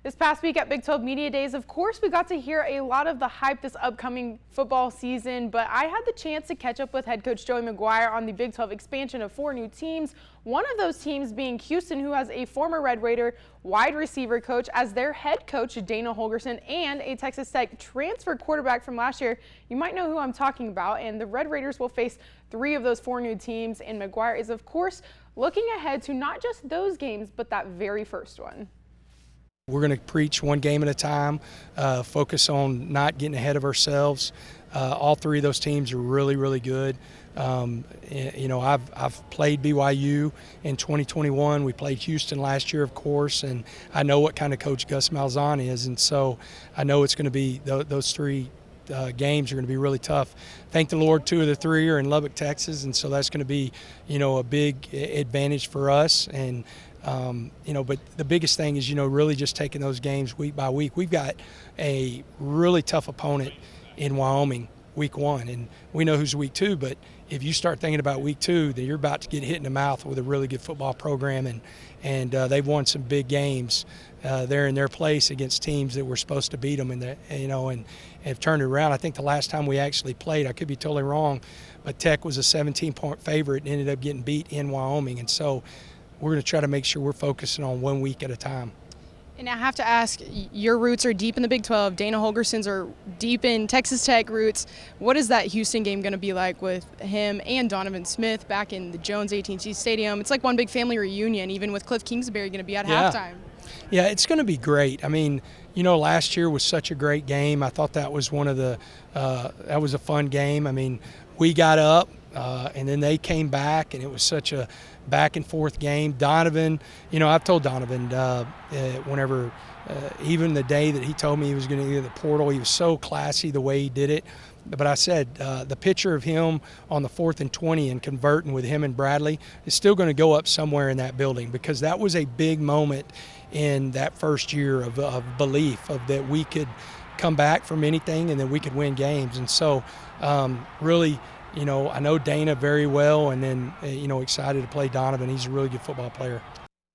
This past week at Big-12 Media Days, of course, we got to hear a lot of the hype this upcoming football season, but I had the chance to catch up with head coach Joey McGuire on the Big-12 expansion of 4 new teams. One of those teams being Houston, who has a former Red Raider wide receiver coach as their head coach, Dana Holgorsen, and a Texas Tech transfer quarterback from last year. You might know who I'm talking about, and the Red Raiders will face 3 of those 4 new teams, and McGuire is, of course, looking ahead to not just those games, but that very first one. We're going to preach one game at a time, focus on not getting ahead of ourselves. All 3 of those teams are really, really good. You know, I've played BYU in 2021. We played Houston last year, of course, and I know what kind of coach Gus Malzahn is, and so I know it's going to be those 3 games are going to be really tough. Thank the Lord, 2 of the 3 are in Lubbock, Texas, and so that's going to be, you know, a big advantage for us. And you know, but the biggest thing is, you know, really just taking those games week by week. We've got a really tough opponent in Wyoming week 1, and we know who's week 2, but if you start thinking about week 2, then you're about to get hit in the mouth with a really good football program, and they've won some big games. They're in their place against teams that were supposed to beat them, and you know, and have turned it around. I think the last time we actually played, I could be totally wrong, but Tech was a 17-point favorite and ended up getting beat in Wyoming, and so we're going to try to make sure we're focusing on 1 week at a time. And I have to ask, your roots are deep in the Big-12. Dana Holgorsen's are deep in Texas Tech roots. What is that Houston game going to be like with him and Donovan Smith back in the Jones AT&T Stadium? It's like one big family reunion, even with Cliff Kingsbury going to be at halftime. Yeah, it's going to be great. I mean, you know, last year was such a great game. I thought that was one of the that was a fun game. I mean, we got up and then they came back, and it was such a back and forth game. Donovan, you know, I've told Donovan whenever, even the day that he told me he was going to get the portal, he was so classy the way he did it. But I said the picture of him on the 4th and 20 and converting with him and Bradley is still going to go up somewhere in that building, because that was a big moment in that first year of belief of that we could come back from anything and that we could win games. And so really, you know, I know Dana very well, and then, you know, excited to play Donovan. He's a really good football player.